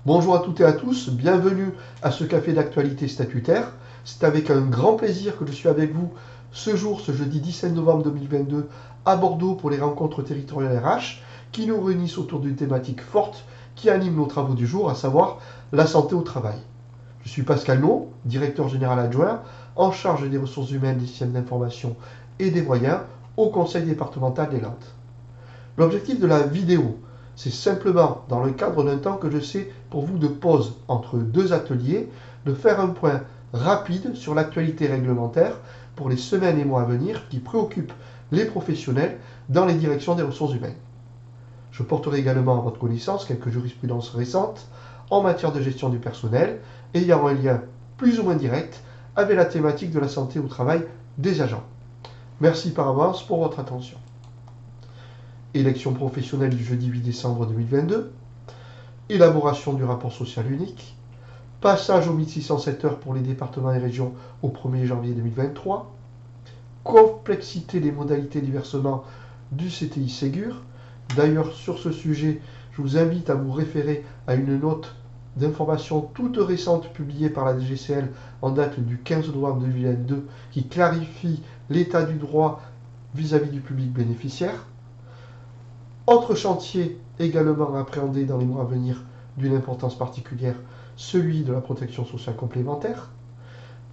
Bonjour à toutes et à tous, bienvenue à ce café d'actualité statutaire. C'est avec un grand plaisir que je suis avec vous ce jour, ce jeudi 17 novembre 2022, à Bordeaux pour les rencontres territoriales RH qui nous réunissent autour d'une thématique forte qui anime nos travaux du jour, à savoir la santé au travail. Je suis Pascal No, directeur général adjoint en charge des ressources humaines, des systèmes d'information et des moyens au Conseil départemental des Landes. L'objectif de la vidéo, c'est simplement, dans le cadre d'un temps que je sais pour vous de pause entre deux ateliers, de faire un point rapide sur l'actualité réglementaire pour les semaines et mois à venir qui préoccupent les professionnels dans les directions des ressources humaines. Je porterai également à votre connaissance quelques jurisprudences récentes en matière de gestion du personnel ayant un lien plus ou moins direct avec la thématique de la santé au travail des agents. Merci par avance pour votre attention. Élection professionnelle du jeudi 8 décembre 2022, élaboration du rapport social unique, passage aux 1607 heures pour les départements et régions au 1er janvier 2023, complexité des modalités du versement du CTI Ségur. D'ailleurs, sur ce sujet, je vous invite à vous référer à une note d'information toute récente publiée par la DGCL en date du 15 novembre 2022 qui clarifie l'état du droit vis-à-vis du public bénéficiaire. Autre chantier également appréhendé dans les mois à venir d'une importance particulière, celui de la protection sociale complémentaire.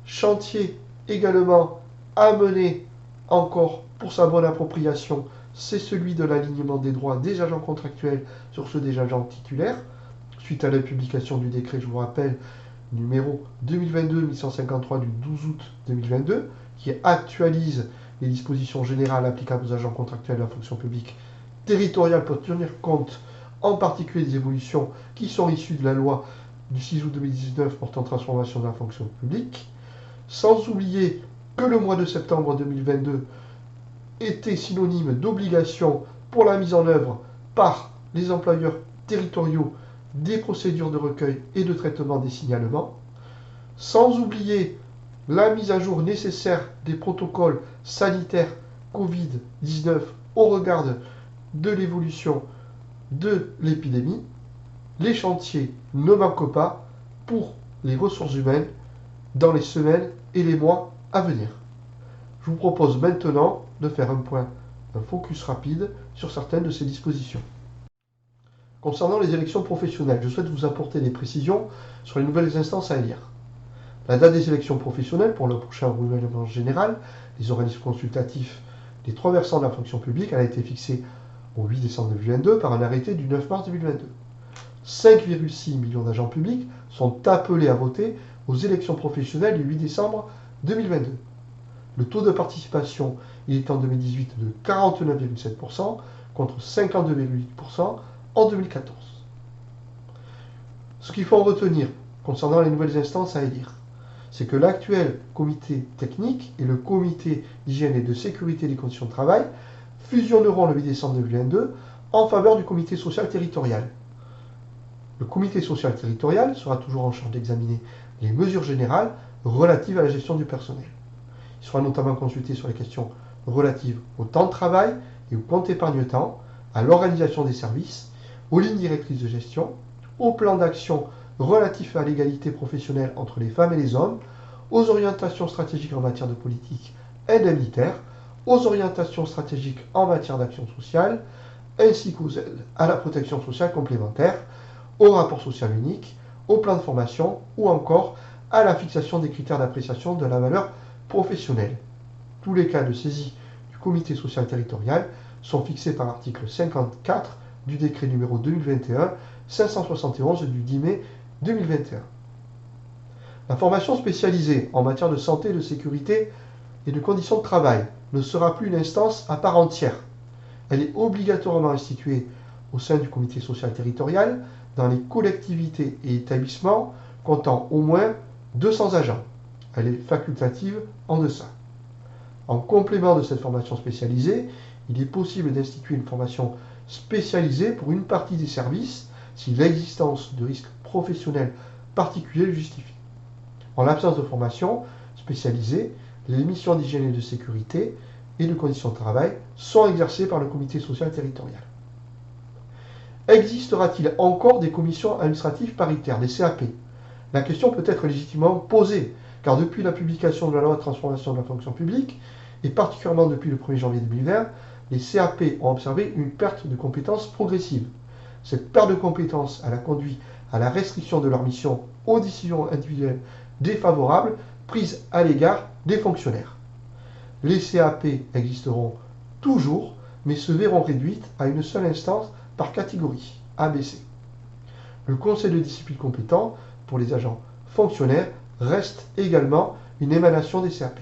Chantier également à mener encore pour sa bonne appropriation, c'est celui de l'alignement des droits des agents contractuels sur ceux des agents titulaires. Suite à la publication du décret, je vous rappelle, numéro 2022-1153 du 12 août 2022, qui actualise les dispositions générales applicables aux agents contractuels de la fonction publique territoriale pour tenir compte en particulier des évolutions qui sont issues de la loi du 6 août 2019 portant transformation de la fonction publique, sans oublier que le mois de septembre 2022 était synonyme d'obligation pour la mise en œuvre par les employeurs territoriaux des procédures de recueil et de traitement des signalements, sans oublier la mise à jour nécessaire des protocoles sanitaires Covid-19 au regard de l'évolution de l'épidémie. Les chantiers ne manquent pas pour les ressources humaines dans les semaines et les mois à venir. Je vous propose maintenant de faire un focus rapide sur certaines de ces dispositions. Concernant les élections professionnelles, je souhaite vous apporter des précisions sur les nouvelles instances à élire. La date des élections professionnelles pour le prochain renouvellement général des organismes consultatifs des trois versants de la fonction publique a été fixée au 8 décembre 2022 par un arrêté du 9 mars 2022. 5,6 millions d'agents publics sont appelés à voter aux élections professionnelles du 8 décembre 2022. Le taux de participation est en 2018 de 49,7% contre 52,8% en 2014. Ce qu'il faut en retenir concernant les nouvelles instances à élire, c'est que l'actuel comité technique et le comité d'hygiène et de sécurité des conditions de travail fusionneront le 8 décembre 2022 en faveur du comité social territorial. Le comité social territorial sera toujours en charge d'examiner les mesures générales relatives à la gestion du personnel. Il sera notamment consulté sur les questions relatives au temps de travail et au compte épargne-temps, à l'organisation des services, aux lignes directrices de gestion, au plan d'action relatif à l'égalité professionnelle entre les femmes et les hommes, aux orientations stratégiques en matière de politique indemnitaire, aux orientations stratégiques en matière d'action sociale, ainsi qu'aux aides à la protection sociale complémentaire, au rapport social unique, au plan de formation ou encore à la fixation des critères d'appréciation de la valeur professionnelle. Tous les cas de saisie du comité social territorial sont fixés par l'article 54 du décret numéro 2021-571 du 10 mai 2021. La formation spécialisée en matière de santé, de sécurité et de conditions de travail ne sera plus une instance à part entière. Elle est obligatoirement instituée au sein du comité social territorial dans les collectivités et établissements comptant au moins 200 agents. Elle est facultative en deçà. En complément de cette formation spécialisée, il est possible d'instituer une formation spécialisée pour une partie des services si l'existence de risques professionnels particuliers le justifie. En l'absence de formation spécialisée, les missions d'hygiène et de sécurité et de conditions de travail sont exercées par le comité social territorial. Existera-t-il encore des commissions administratives paritaires, des CAP? La question peut être légitimement posée, car depuis la publication de la loi de transformation de la fonction publique, et particulièrement depuis le 1er janvier 2020, les CAP ont observé une perte de compétences progressive. Cette perte de compétences a conduit à la restriction de leur mission aux décisions individuelles défavorables prises à l'égard des fonctionnaires. Les CAP existeront toujours, mais se verront réduites à une seule instance par catégorie, ABC. Le conseil de discipline compétent pour les agents fonctionnaires reste également une émanation des CAP.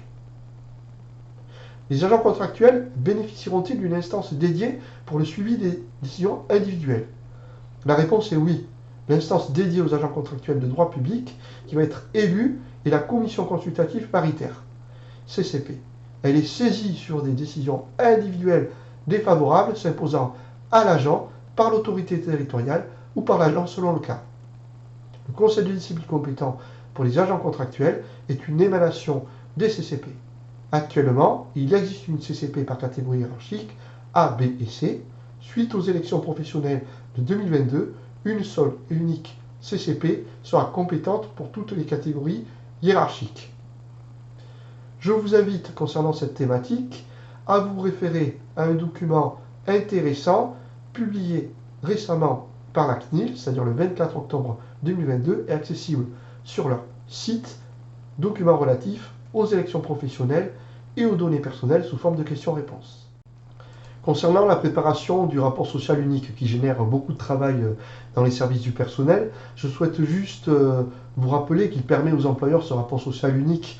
Les agents contractuels bénéficieront-ils d'une instance dédiée pour le suivi des décisions individuelles? La réponse est oui. L'instance dédiée aux agents contractuels de droit public qui va être élue est la commission consultative paritaire, CCP. Elle est saisie sur des décisions individuelles défavorables s'imposant à l'agent par l'autorité territoriale ou par l'agent selon le cas. Le conseil de discipline compétent pour les agents contractuels est une émanation des CCP. Actuellement, il existe une CCP par catégorie hiérarchique A, B et C. Suite aux élections professionnelles de 2022, une seule et unique CCP sera compétente pour toutes les catégories hiérarchiques. Je vous invite, concernant cette thématique, à vous référer à un document intéressant publié récemment par la CNIL, c'est-à-dire le 24 octobre 2022, et accessible sur leur site, document relatif aux élections professionnelles et aux données personnelles sous forme de questions-réponses. Concernant la préparation du rapport social unique qui génère beaucoup de travail dans les services du personnel, je souhaite juste vous rappeler qu'il permet aux employeurs, ce rapport social unique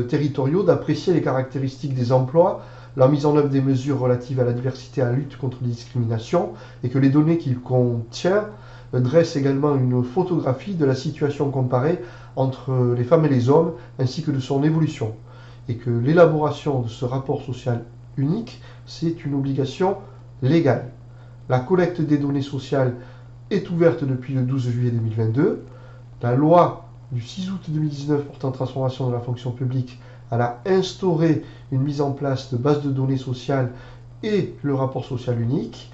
territoriaux, d'apprécier les caractéristiques des emplois, la mise en œuvre des mesures relatives à la diversité et à la lutte contre les discriminations, et que les données qu'il contient dressent également une photographie de la situation comparée entre les femmes et les hommes, ainsi que de son évolution. Et que l'élaboration de ce rapport social unique, c'est une obligation légale. La collecte des données sociales est ouverte depuis le 12 juillet 2022. La loi du 6 août 2019 portant transformation de la fonction publique, elle a instauré une mise en place de bases de données sociales et le rapport social unique.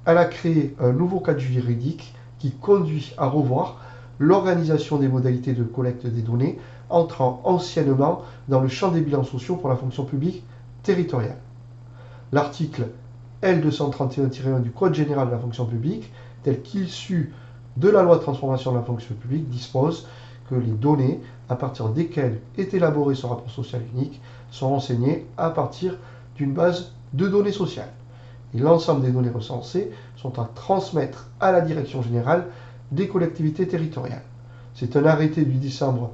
Elle a créé un nouveau cadre juridique qui conduit à revoir l'organisation des modalités de collecte des données entrant anciennement dans le champ des bilans sociaux pour la fonction publique territoriale. L'article L231-1 du Code général de la fonction publique, tel qu'issu de la loi de transformation de la fonction publique, dispose que les données à partir desquelles est élaboré ce rapport social unique sont renseignées à partir d'une base de données sociales. Et l'ensemble des données recensées sont à transmettre à la Direction générale des collectivités territoriales. C'est un arrêté du décembre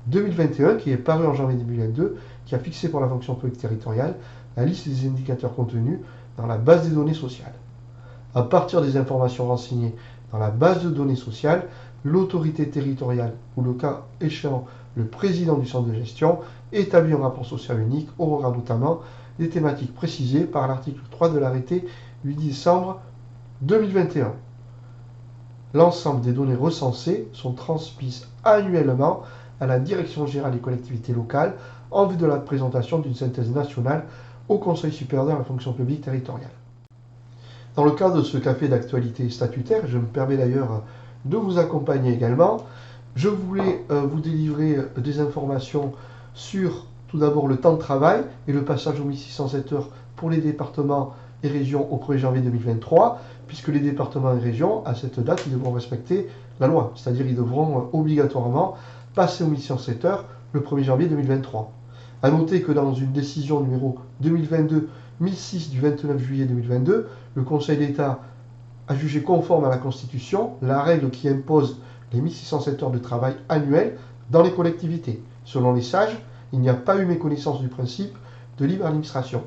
2021 qui est paru en janvier 2022 qui a fixé pour la fonction publique territoriale la liste des indicateurs contenus dans la base des données sociales. À partir des informations renseignées dans la base de données sociales, l'autorité territoriale ou le cas échéant le président du centre de gestion établit un rapport social unique au regard notamment des thématiques précisées par l'article 3 de l'arrêté du 10 décembre 2021. L'ensemble des données recensées sont transmises annuellement à la Direction générale des collectivités locales en vue de la présentation d'une synthèse nationale au Conseil supérieur de la fonction publique territoriale. Dans le cadre de ce café d'actualité statutaire, je me permets d'ailleurs de vous accompagner également. Je voulais vous délivrer des informations sur tout d'abord le temps de travail et le passage aux 1607 heures pour les départements et régions au 1er janvier 2023, puisque les départements et régions, à cette date, ils devront respecter la loi, c'est-à-dire ils devront obligatoirement passer aux 1607 heures le 1er janvier 2023. A noter que dans une décision numéro 2022-1006 du 29 juillet 2022, le Conseil d'État a jugé conforme à la Constitution la règle qui impose les 1607 heures de travail annuelles dans les collectivités. Selon les sages, il n'y a pas eu méconnaissance du principe de libre administration.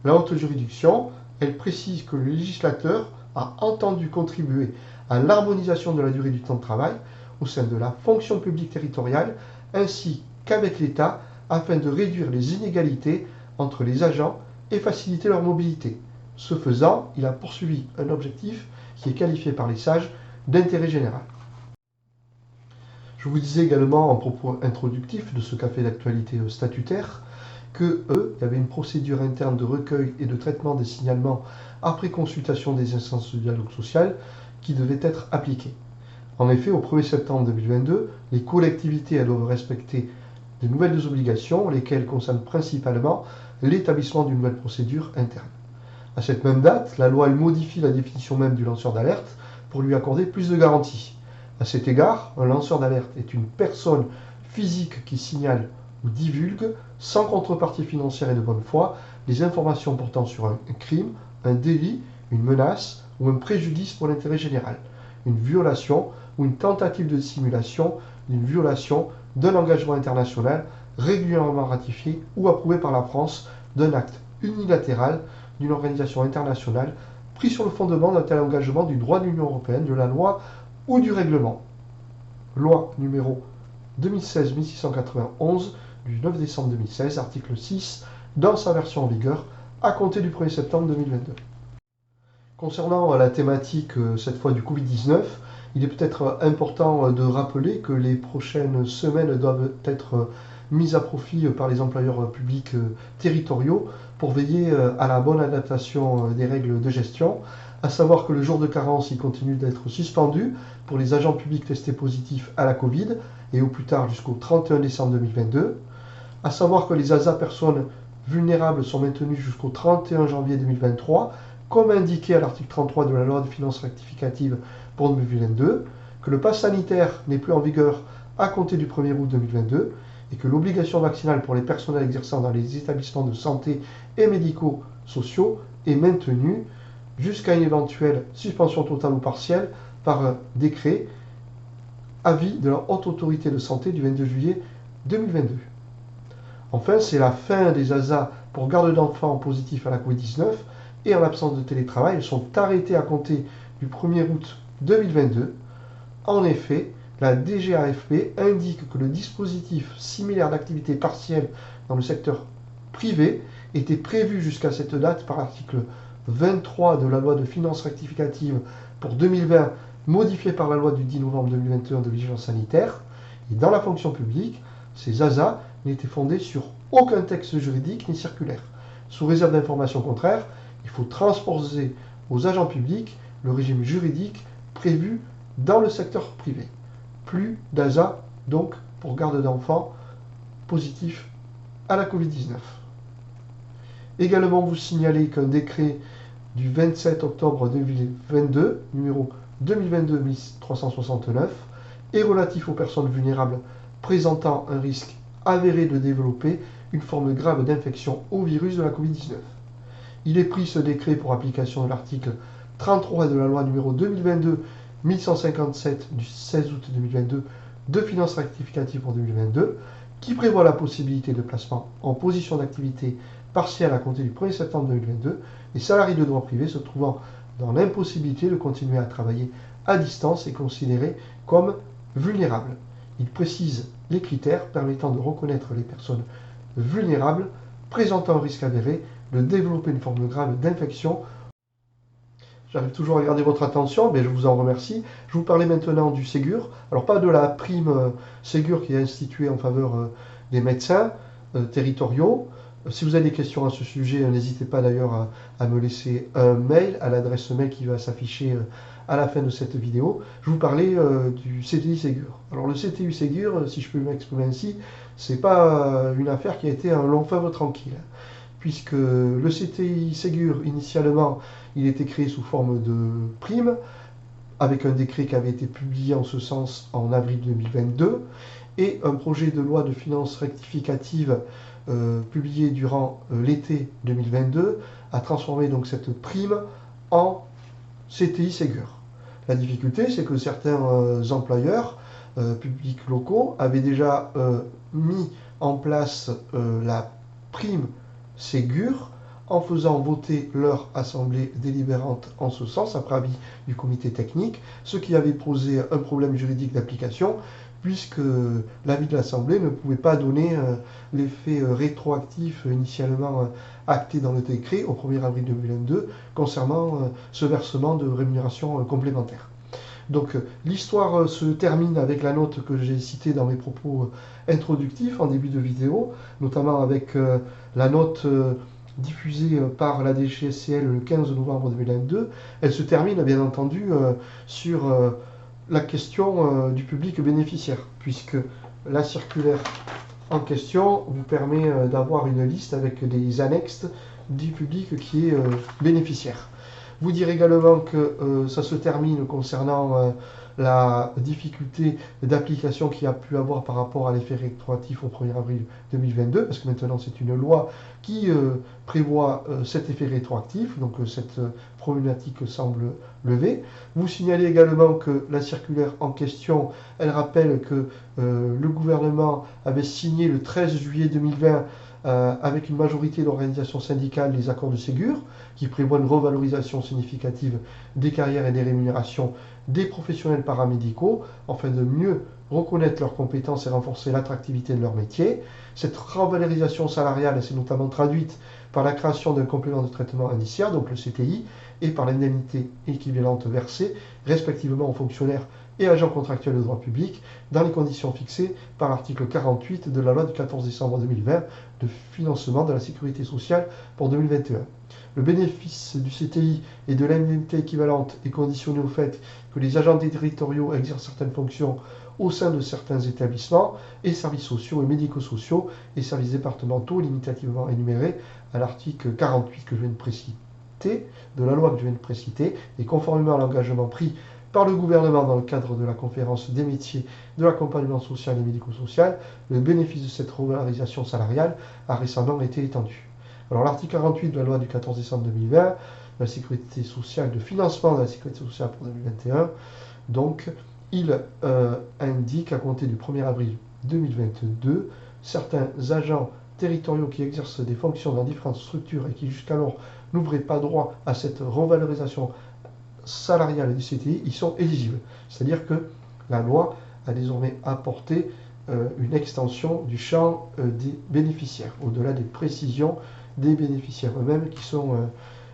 La haute juridiction, elle précise que le législateur a entendu contribuer à l'harmonisation de la durée du temps de travail au sein de la fonction publique territoriale ainsi qu'avec l'État afin de réduire les inégalités entre les agents et faciliter leur mobilité. Ce faisant, il a poursuivi un objectif qui est qualifié par les sages d'intérêt général. Je vous disais également en propos introductif de ce café d'actualité statutaire qu'il y avait une procédure interne de recueil et de traitement des signalements après consultation des instances de dialogue social qui devaient être appliquées. En effet, au 1er septembre 2022, les collectivités doivent respecter de nouvelles obligations, lesquelles concernent principalement l'établissement d'une nouvelle procédure interne. À cette même date, la loi modifie la définition même du lanceur d'alerte pour lui accorder plus de garanties. À cet égard, un lanceur d'alerte est une personne physique qui signale ou divulgue, sans contrepartie financière et de bonne foi, les informations portant sur un crime, un délit, une menace ou un préjudice pour l'intérêt général, une violation ou une tentative de simulation d'une violation d'un engagement international régulièrement ratifié ou approuvé par la France, d'un acte unilatéral d'une organisation internationale pris sur le fondement d'un tel engagement du droit de l'Union européenne, de la loi ou du règlement. Loi numéro 2016-1691 du 9 décembre 2016, article 6, dans sa version en vigueur, à compter du 1er septembre 2022. Concernant la thématique, cette fois du Covid-19, il est peut-être important de rappeler que les prochaines semaines doivent être mises à profit par les employeurs publics territoriaux pour veiller à la bonne adaptation des règles de gestion, à savoir que le jour de carence il continue d'être suspendu pour les agents publics testés positifs à la Covid et au plus tard jusqu'au 31 décembre 2022, à savoir que les ASA personnes vulnérables sont maintenues jusqu'au 31 janvier 2023, comme indiqué à l'article 33 de la loi de finances rectificative pour 2022, que le pass sanitaire n'est plus en vigueur à compter du 1er août 2022 et que l'obligation vaccinale pour les personnels exerçant dans les établissements de santé et médico-sociaux est maintenue jusqu'à une éventuelle suspension totale ou partielle par un décret avis de la Haute Autorité de Santé du 22 juillet 2022. Enfin, c'est la fin des ASA pour garde d'enfants positifs à la Covid-19 et en l'absence de télétravail. Elles sont arrêtées à compter du 1er août 2022. En effet, la DGAFP indique que le dispositif similaire d'activité partielle dans le secteur privé était prévu jusqu'à cette date par l'article 23 de la loi de finances rectificative pour 2020, modifiée par la loi du 10 novembre 2021 de vigilance sanitaire. Et dans la fonction publique, ces ASA n'étaient fondés sur aucun texte juridique ni circulaire. Sous réserve d'informations contraires, il faut transposer aux agents publics le régime juridique prévu dans le secteur privé. Plus d'ASA, donc, pour garde d'enfants positifs à la Covid-19. Également, vous signalez qu'un décret du 27 octobre 2022, numéro 2022-1369, est relatif aux personnes vulnérables présentant un risque avéré de développer une forme grave d'infection au virus de la Covid-19. Il est pris ce décret pour application de l'article 33 de la loi numéro 2022-1157 du 16 août 2022 de finances rectificatives pour 2022, qui prévoit la possibilité de placement en position d'activité partielle à compter du 1er septembre 2022, les salariés de droit privé se trouvant dans l'impossibilité de continuer à travailler à distance et considérés comme vulnérables. Il précise les critères permettant de reconnaître les personnes vulnérables présentant un risque avéré de développer une forme grave d'infection. J'arrive toujours à garder votre attention, mais je vous en remercie. Je vous parlais maintenant du Ségur. Alors pas de la prime Ségur qui est instituée en faveur des médecins territoriaux. Si vous avez des questions à ce sujet, n'hésitez pas d'ailleurs à me laisser un mail à l'adresse mail qui va s'afficher à la fin de cette vidéo. Je vous parlais du CTI Ségur. Alors le CTI Ségur, si je peux m'exprimer ainsi, c'est pas une affaire qui a été un long fleuve tranquille. Puisque le CTI Ségur, initialement, il était créé sous forme de prime, avec un décret qui avait été publié en ce sens en avril 2022, et un projet de loi de finances rectificative publié durant l'été 2022 a transformé donc cette prime en CTI Ségur. La difficulté, c'est que certains employeurs publics locaux avaient déjà mis en place la prime Ségur en faisant voter leur assemblée délibérante en ce sens, après avis du comité technique, ce qui avait posé un problème juridique d'application, puisque l'avis de l'Assemblée ne pouvait pas donner l'effet rétroactif initialement acté dans le décret au 1er avril 2022 concernant ce versement de rémunération complémentaire. Donc l'histoire se termine avec la note que j'ai citée dans mes propos introductifs en début de vidéo, notamment avec la note diffusée par la DGCL le 15 novembre 2022, elle se termine bien entendu sur la question du public bénéficiaire, puisque la circulaire en question vous permet d'avoir une liste avec des annexes du public qui est bénéficiaire. Vous dire également que ça se termine concernant la difficulté d'application qu'il y a pu avoir par rapport à l'effet rétroactif au 1er avril 2022, parce que maintenant c'est une loi qui prévoit cet effet rétroactif, donc cette problématique semble levée. Vous signalez également que la circulaire en question, elle rappelle que le gouvernement avait signé le 13 juillet 2020 avec une majorité d'organisations syndicales les accords de Ségur, qui prévoient une revalorisation significative des carrières et des rémunérations des professionnels paramédicaux, afin de mieux reconnaître leurs compétences et renforcer l'attractivité de leur métier. Cette revalorisation salariale s'est notamment traduite par la création d'un complément de traitement indiciaire, donc le CTI, et par l'indemnité équivalente versée, respectivement aux fonctionnaires et agents contractuels de droit public, dans les conditions fixées par l'article 48 de la loi du 14 décembre 2020 de financement de la sécurité sociale pour 2021. Le bénéfice du CTI et de l'indemnité équivalente est conditionné au fait que les agents territoriaux exercent certaines fonctions au sein de certains établissements et services sociaux et médico-sociaux et services départementaux limitativement énumérés à l'article 48 que je viens de préciter, de la loi que je viens de préciter, et conformément à l'engagement pris par le gouvernement dans le cadre de la conférence des métiers de l'accompagnement social et médico-social, le bénéfice de cette revalorisation salariale a récemment été étendu. Alors l'article 48 de la loi du 14 décembre 2020, de la sécurité sociale, de financement de la sécurité sociale pour 2021, donc il indique à compter du 1er avril 2022, certains agents territoriaux qui exercent des fonctions dans différentes structures et qui jusqu'alors n'ouvraient pas droit à cette revalorisation salariale du CTI, ils sont éligibles. C'est-à-dire que la loi a désormais apporté une extension du champ des bénéficiaires, au-delà des précisions des bénéficiaires eux-mêmes qui sont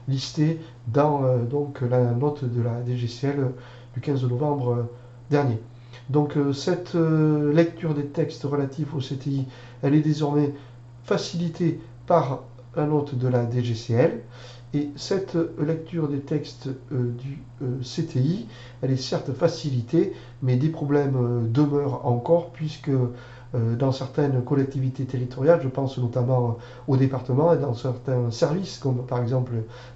listés dans donc la note de la DGCL du 15 novembre dernier. Donc cette lecture des textes relatifs au CTI, elle est désormais facilitée par la note de la DGCL. Et cette lecture des textes du CTI, elle est certes facilitée, mais des problèmes demeurent encore, puisque dans certaines collectivités territoriales, je pense notamment aux départements et dans certains services, comme par exemple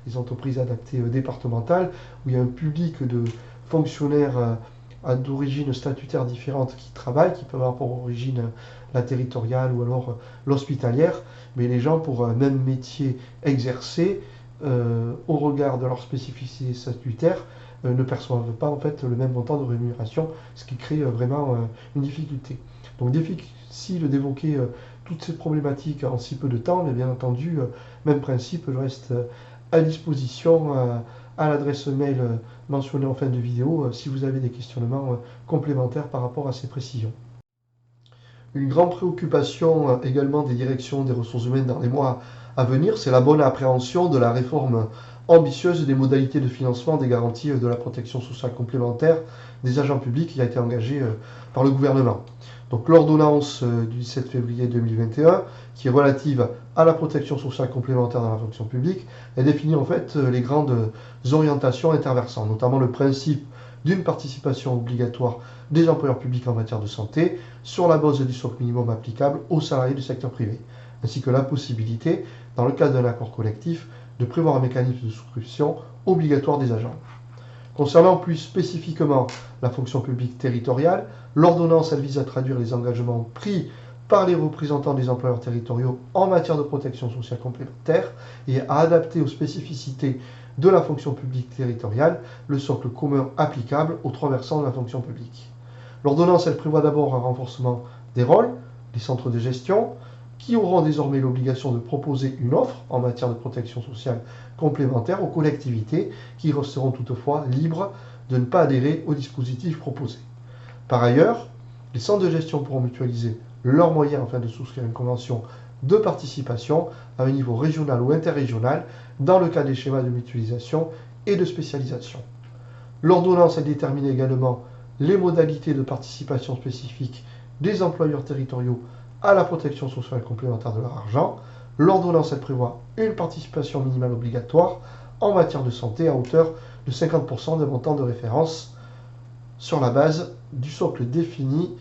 les entreprises adaptées départementales, où il y a un public de fonctionnaires d'origine statutaire différente qui travaillent, qui peuvent avoir pour origine la territoriale ou alors l'hospitalière, mais les gens pour un même métier exercé, au regard de leur spécificité statutaire, ne perçoivent pas en fait le même montant de rémunération, ce qui crée vraiment une difficulté. Donc difficile d'évoquer toutes ces problématiques en si peu de temps, mais bien entendu, même principe, je reste à disposition à l'adresse mail mentionnée en fin de vidéo si vous avez des questionnements complémentaires par rapport à ces précisions. Une grande préoccupation également des directions des ressources humaines dans les mois à venir, c'est la bonne appréhension de la réforme ambitieuse des modalités de financement des garanties de la protection sociale complémentaire des agents publics qui a été engagée par le gouvernement. Donc l'ordonnance du 17 février 2021, qui est relative à la protection sociale complémentaire dans la fonction publique, elle définit en fait les grandes orientations interversant, notamment le principe d'une participation obligatoire des employeurs publics en matière de santé sur la base du socle minimum applicable aux salariés du secteur privé, ainsi que la possibilité, dans le cadre d'un accord collectif, de prévoir un mécanisme de souscription obligatoire des agents. Concernant plus spécifiquement la fonction publique territoriale, l'ordonnance elle vise à traduire les engagements pris par les représentants des employeurs territoriaux en matière de protection sociale complémentaire et à adapter aux spécificités de la fonction publique territoriale le socle commun applicable aux trois versants de la fonction publique. L'ordonnance elle prévoit d'abord un renforcement des rôles des centres de gestion qui auront désormais l'obligation de proposer une offre en matière de protection sociale complémentaire aux collectivités qui resteront toutefois libres de ne pas adhérer au dispositif proposé. Par ailleurs, les centres de gestion pourront mutualiser leurs moyens afin de souscrire une convention de participation à un niveau régional ou interrégional dans le cas des schémas de mutualisation et de spécialisation. L'ordonnance détermine également les modalités de participation spécifiques des employeurs territoriaux à la protection sociale complémentaire de leur argent, L'ordonnance, elle prévoit une participation minimale obligatoire en matière de santé à hauteur de 50% des montants de référence sur la base du socle défini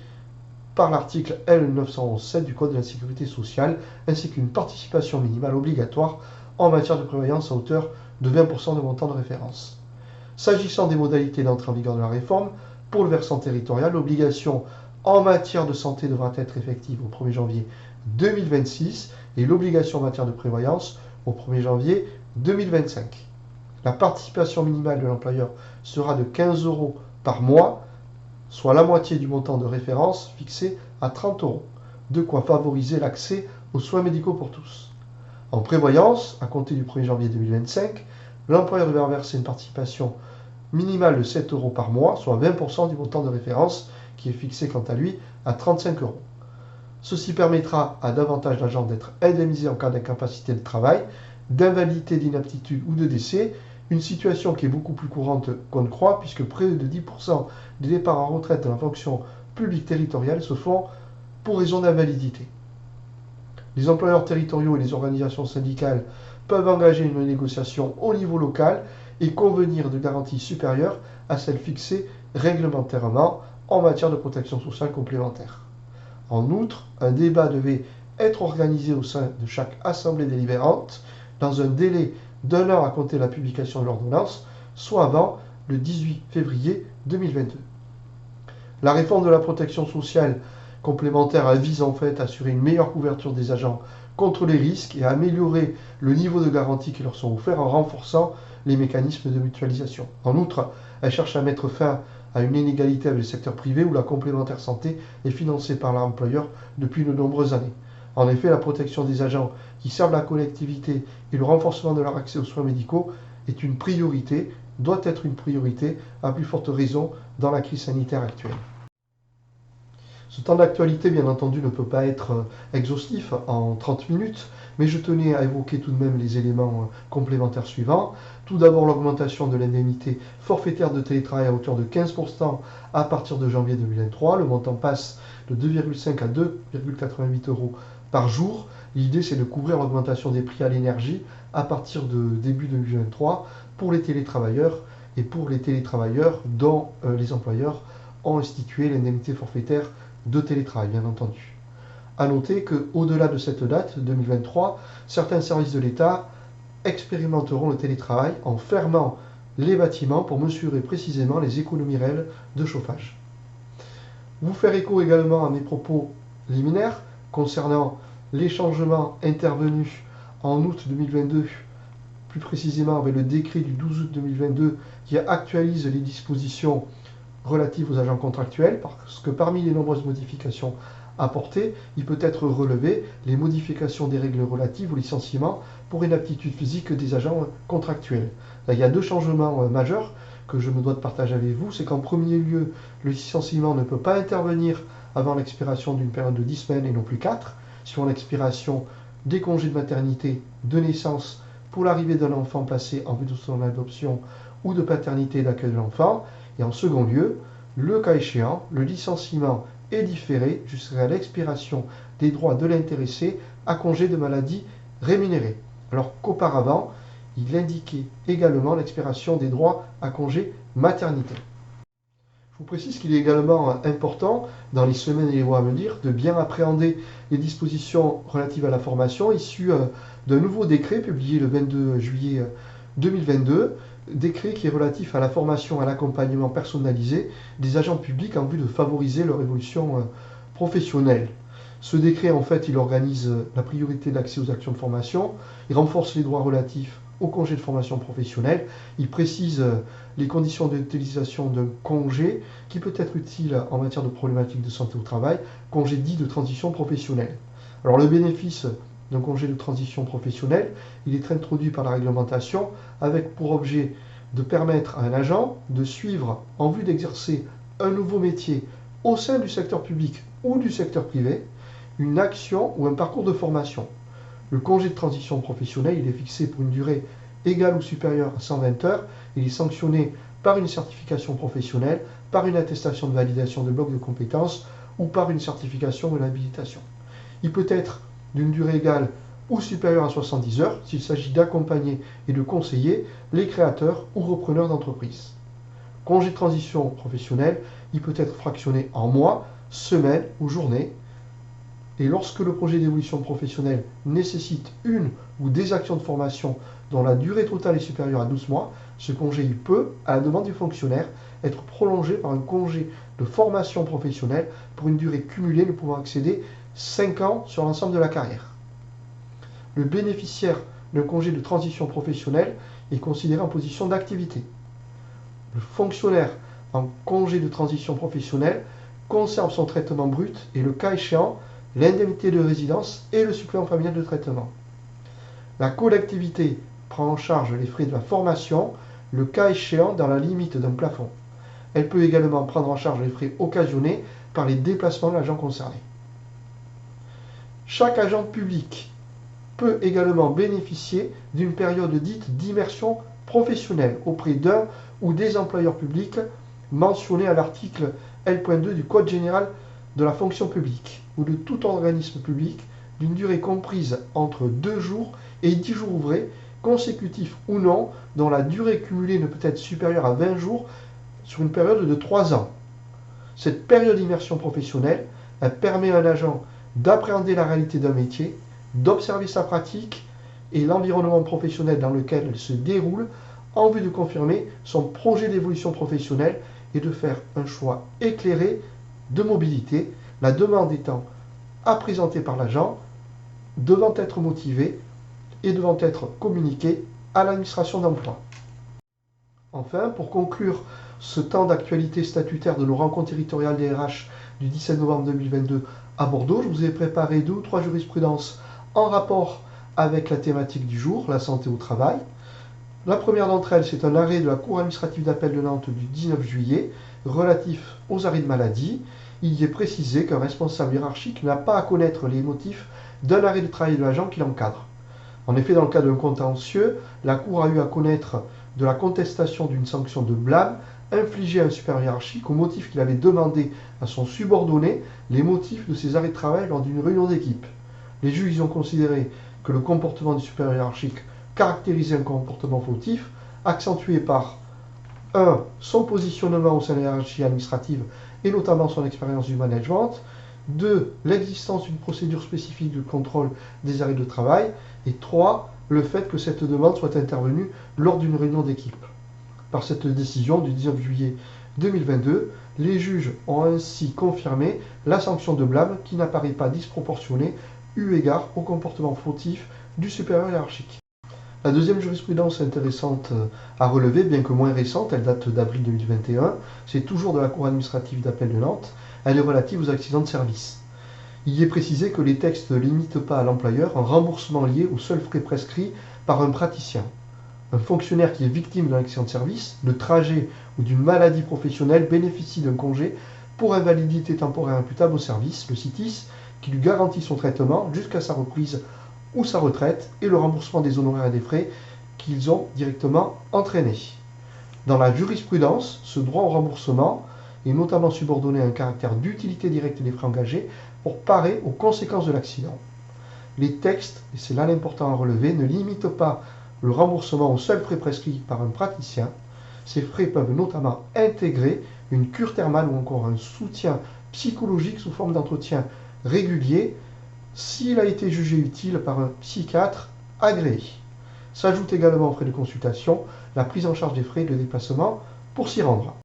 par l'article L911-7 du Code de la sécurité sociale, ainsi qu'une participation minimale obligatoire en matière de prévoyance à hauteur de 20% de montant de référence. S'agissant des modalités d'entrée en vigueur de la réforme, pour le versant territorial, l'obligation en matière de santé devra être effective au 1er janvier 2026 et l'obligation en matière de prévoyance au 1er janvier 2025. La participation minimale de l'employeur sera de 15 € par mois, soit la moitié du montant de référence fixé à 30 €, de quoi favoriser l'accès aux soins médicaux pour tous. En prévoyance, à compter du 1er janvier 2025, l'employeur devra verser une participation minimale de 7 € par mois, soit 20% du montant de référence, qui est fixé quant à lui à 35 €. Ceci permettra à davantage d'agents d'être indemnisés en cas d'incapacité de travail, d'invalidité, d'inaptitude ou de décès, une situation qui est beaucoup plus courante qu'on ne croit, puisque près de 10% des départs en retraite dans la fonction publique territoriale se font pour raison d'invalidité. Les employeurs territoriaux et les organisations syndicales peuvent engager une négociation au niveau local et convenir de garanties supérieures à celles fixées réglementairement en matière de protection sociale complémentaire. En outre, un débat devait être organisé au sein de chaque assemblée délibérante dans un délai d'1 an à compter de la publication de l'ordonnance, soit avant le 18 février 2022. La réforme de la protection sociale complémentaire vise en fait à assurer une meilleure couverture des agents contre les risques et à améliorer le niveau de garantie qui leur sont offerts en renforçant les mécanismes de mutualisation. En outre, elle cherche à mettre fin à une inégalité avec le secteur privé où la complémentaire santé est financée par l'employeur depuis de nombreuses années. En effet, la protection des agents qui servent la collectivité et le renforcement de leur accès aux soins médicaux est une priorité, doit être une priorité, à plus forte raison dans la crise sanitaire actuelle. Ce temps d'actualité, bien entendu, ne peut pas être exhaustif en 30 minutes, mais je tenais à évoquer tout de même les éléments complémentaires suivants. Tout d'abord, l'augmentation de l'indemnité forfaitaire de télétravail à hauteur de 15% à partir de janvier 2023. Le montant passe de 2,5 à 2,88 € par jour. L'idée, c'est de couvrir l'augmentation des prix à l'énergie à partir de début 2023 pour les télétravailleurs et pour les télétravailleurs dont les employeurs ont institué l'indemnité forfaitaire de télétravail, bien entendu. A noter qu'au-delà de cette date, 2023, certains services de l'État expérimenteront le télétravail en fermant les bâtiments pour mesurer précisément les économies réelles de chauffage. Vous faire écho également à mes propos liminaires concernant les changements intervenus en août 2022, plus précisément avec le décret du 12 août 2022 qui actualise les dispositions relatives aux agents contractuels, parce que parmi les nombreuses modifications apportées, il peut être relevé les modifications des règles relatives au licenciement pour inaptitude physique des agents contractuels. Là, il y a 2 changements majeurs que je me dois de partager avec vous. C'est qu'en premier lieu, le licenciement ne peut pas intervenir avant l'expiration d'une période de 10 semaines et non plus 4, sur l'expiration des congés de maternité, de naissance, pour l'arrivée d'un enfant placé en vue de son adoption ou de paternité et d'accueil de l'enfant. Et en second lieu, le cas échéant, le licenciement est différé jusqu'à l'expiration des droits de l'intéressé à congé de maladie rémunéré, alors qu'auparavant, il indiquait également l'expiration des droits à congé maternité. Je vous précise qu'il est également important, dans les semaines et les mois à venir, de bien appréhender les dispositions relatives à la formation issues d'un nouveau décret publié le 22 juillet 2022, décret qui est relatif à la formation et à l'accompagnement personnalisé des agents publics en vue de favoriser leur évolution professionnelle. Ce décret, en fait, il organise la priorité d'accès aux actions de formation, il renforce les droits relatifs au congé de formation professionnelle, il précise les conditions d'utilisation d'un congé qui peut être utile en matière de problématiques de santé au travail, congé dit de transition professionnelle. Alors le bénéfice d'un congé de transition professionnelle, il est introduit par la réglementation avec pour objet de permettre à un agent de suivre en vue d'exercer un nouveau métier au sein du secteur public ou du secteur privé, une action ou un parcours de formation. Le congé de transition professionnelle, il est fixé pour une durée égale ou supérieure à 120 heures. Il est sanctionné par une certification professionnelle, par une attestation de validation de bloc de compétences ou par une certification de l'habilitation. Il peut être d'une durée égale ou supérieur à 70 heures s'il s'agit d'accompagner et de conseiller les créateurs ou repreneurs d'entreprise. Congé de transition professionnelle, il peut être fractionné en mois, semaines ou journées. Et lorsque le projet d'évolution professionnelle nécessite une ou des actions de formation dont la durée totale est supérieure à 12 mois, ce congé il peut, à la demande du fonctionnaire, être prolongé par un congé de formation professionnelle pour une durée cumulée ne pouvant excéder 5 ans sur l'ensemble de la carrière. Le bénéficiaire d'un congé de transition professionnelle est considéré en position d'activité. Le fonctionnaire en congé de transition professionnelle conserve son traitement brut et, le cas échéant, l'indemnité de résidence et le supplément familial de traitement. La collectivité prend en charge les frais de la formation, le cas échéant dans la limite d'un plafond. Elle peut également prendre en charge les frais occasionnés par les déplacements de l'agent concerné. Chaque agent public peut également bénéficier d'une période dite d'immersion professionnelle auprès d'un ou des employeurs publics mentionnés à l'article L.2 du Code général de la fonction publique ou de tout organisme public d'une durée comprise entre 2 jours et 10 jours ouvrés, consécutifs ou non, dont la durée cumulée ne peut être supérieure à 20 jours sur une période de 3 ans. Cette période d'immersion professionnelle, elle permet à un agent d'appréhender la réalité d'un métier, d'observer sa pratique et l'environnement professionnel dans lequel elle se déroule en vue de confirmer son projet d'évolution professionnelle et de faire un choix éclairé de mobilité, la demande étant à présenter par l'agent, devant être motivée et devant être communiquée à l'administration d'emploi. Enfin, pour conclure ce temps d'actualité statutaire de nos rencontres territoriales des RH du 17 novembre 2022 à Bordeaux, je vous ai préparé 2 ou 3 jurisprudences en rapport avec la thématique du jour, la santé au travail. La première d'entre elles, c'est un arrêt de la Cour administrative d'appel de Nantes du 19 juillet relatif aux arrêts de maladie. Il y est précisé qu'un responsable hiérarchique n'a pas à connaître les motifs d'un arrêt de travail de l'agent qui l'encadre. En effet, dans le cas d'un contentieux, la Cour a eu à connaître de la contestation d'une sanction de blâme infligée à un supérieur hiérarchique au motif qu'il avait demandé à son subordonné les motifs de ses arrêts de travail lors d'une réunion d'équipe. Les juges ont considéré que le comportement du supérieur hiérarchique caractérisait un comportement fautif, accentué par 1. Son positionnement au sein de la hiérarchie administrative et notamment son expérience du management, 2. L'existence d'une procédure spécifique de contrôle des arrêts de travail, et 3. Le fait que cette demande soit intervenue lors d'une réunion d'équipe. Par cette décision du 19 juillet 2022, les juges ont ainsi confirmé la sanction de blâme qui n'apparaît pas disproportionnée eu égard au comportement fautif du supérieur hiérarchique. La deuxième jurisprudence intéressante à relever, bien que moins récente, elle date d'avril 2021, c'est toujours de la Cour administrative d'appel de Nantes, elle est relative aux accidents de service. Il y est précisé que les textes ne limitent pas à l'employeur un remboursement lié aux seuls frais prescrits par un praticien. Un fonctionnaire qui est victime d'un accident de service, de trajet ou d'une maladie professionnelle bénéficie d'un congé pour invalidité temporaire imputable au service, le CITIS, qui lui garantit son traitement jusqu'à sa reprise ou sa retraite et le remboursement des honoraires et des frais qu'ils ont directement entraînés. Dans la jurisprudence, ce droit au remboursement est notamment subordonné à un caractère d'utilité directe des frais engagés pour parer aux conséquences de l'accident. Les textes, et c'est là l'important à relever, ne limitent pas le remboursement aux seuls frais prescrits par un praticien. Ces frais peuvent notamment intégrer une cure thermale ou encore un soutien psychologique sous forme d'entretien régulier s'il a été jugé utile par un psychiatre agréé. S'ajoute également aux frais de consultation la prise en charge des frais de déplacement pour s'y rendre.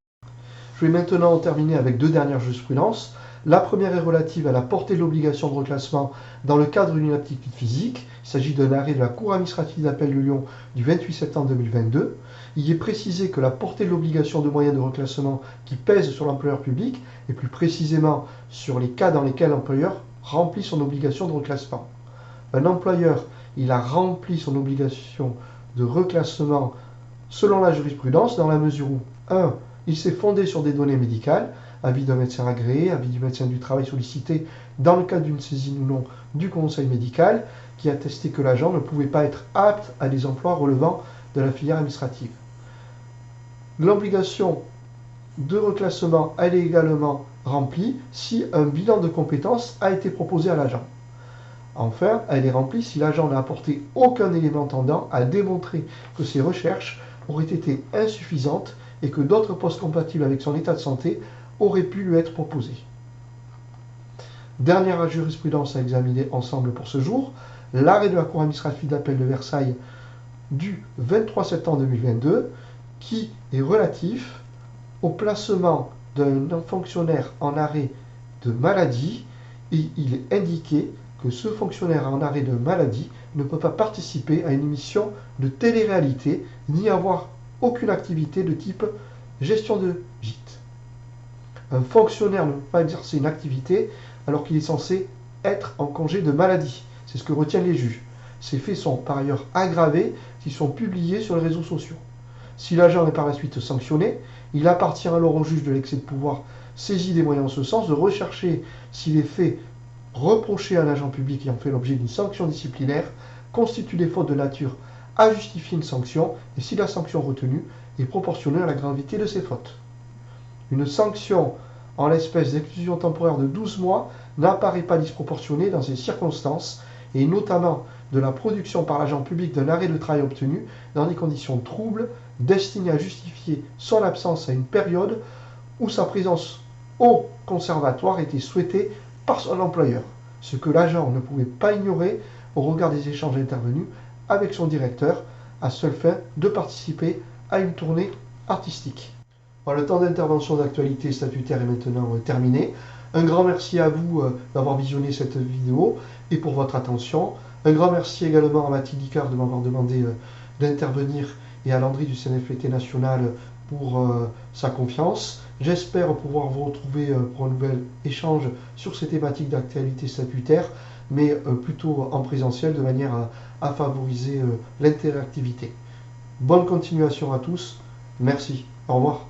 Je vais maintenant terminer avec 2 dernières jurisprudences. La première est relative à la portée de l'obligation de reclassement dans le cadre d'une aptitude physique. Il s'agit d'un arrêt de la Cour administrative d'appel de Lyon du 28 septembre 2022. Il y est précisé que la portée de l'obligation de moyens de reclassement qui pèse sur l'employeur public, et plus précisément sur les cas dans lesquels l'employeur remplit son obligation de reclassement. Un employeur, il a rempli son obligation de reclassement selon la jurisprudence dans la mesure où 1. Il s'est fondé sur des données médicales, avis d'un médecin agréé, avis du médecin du travail sollicité dans le cadre d'une saisine ou non du conseil médical, qui a attesté que l'agent ne pouvait pas être apte à des emplois relevant de la filière administrative. L'obligation de reclassement, elle est également remplie si un bilan de compétences a été proposé à l'agent. Enfin, elle est remplie si l'agent n'a apporté aucun élément tendant à démontrer que ses recherches auraient été insuffisantes et que d'autres postes compatibles avec son état de santé auraient pu lui être proposés. Dernière jurisprudence à examiner ensemble pour ce jour, l'arrêt de la Cour administrative d'appel de Versailles du 23 septembre 2022 qui est relatif au placement d'un fonctionnaire en arrêt de maladie et il est indiqué que ce fonctionnaire en arrêt de maladie ne peut pas participer à une émission de télé-réalité ni avoir aucune activité de type gestion de gîte. Un fonctionnaire ne peut pas exercer une activité alors qu'il est censé être en congé de maladie. C'est ce que retiennent les juges. Ces faits sont par ailleurs aggravés s'ils sont publiés sur les réseaux sociaux. Si l'agent est par la suite sanctionné, il appartient alors au juge de l'excès de pouvoir saisi des moyens en ce sens de rechercher si les faits reprochés à l'agent public ayant fait l'objet d'une sanction disciplinaire constituent des fautes de nature à justifier une sanction et si la sanction retenue est proportionnée à la gravité de ces fautes. Une sanction en l'espèce d'exclusion temporaire de 12 mois n'apparaît pas disproportionnée dans ces circonstances et notamment de la production par l'agent public d'un arrêt de travail obtenu dans des conditions troubles destinées à justifier son absence à une période où sa présence au conservatoire était souhaitée par son employeur, ce que l'agent ne pouvait pas ignorer au regard des échanges intervenus avec son directeur à seule fin de participer à une tournée artistique. Le temps d'intervention d'actualité statutaire est maintenant terminé. Un grand merci à vous d'avoir visionné cette vidéo et pour votre attention. Un grand merci également à Mathilde Icard de m'avoir demandé d'intervenir et à Landry du CNFPT National pour sa confiance. J'espère pouvoir vous retrouver pour un nouvel échange sur ces thématiques d'actualité statutaire, mais plutôt en présentiel de manière à favoriser l'interactivité. Bonne continuation à tous. Merci. Au revoir.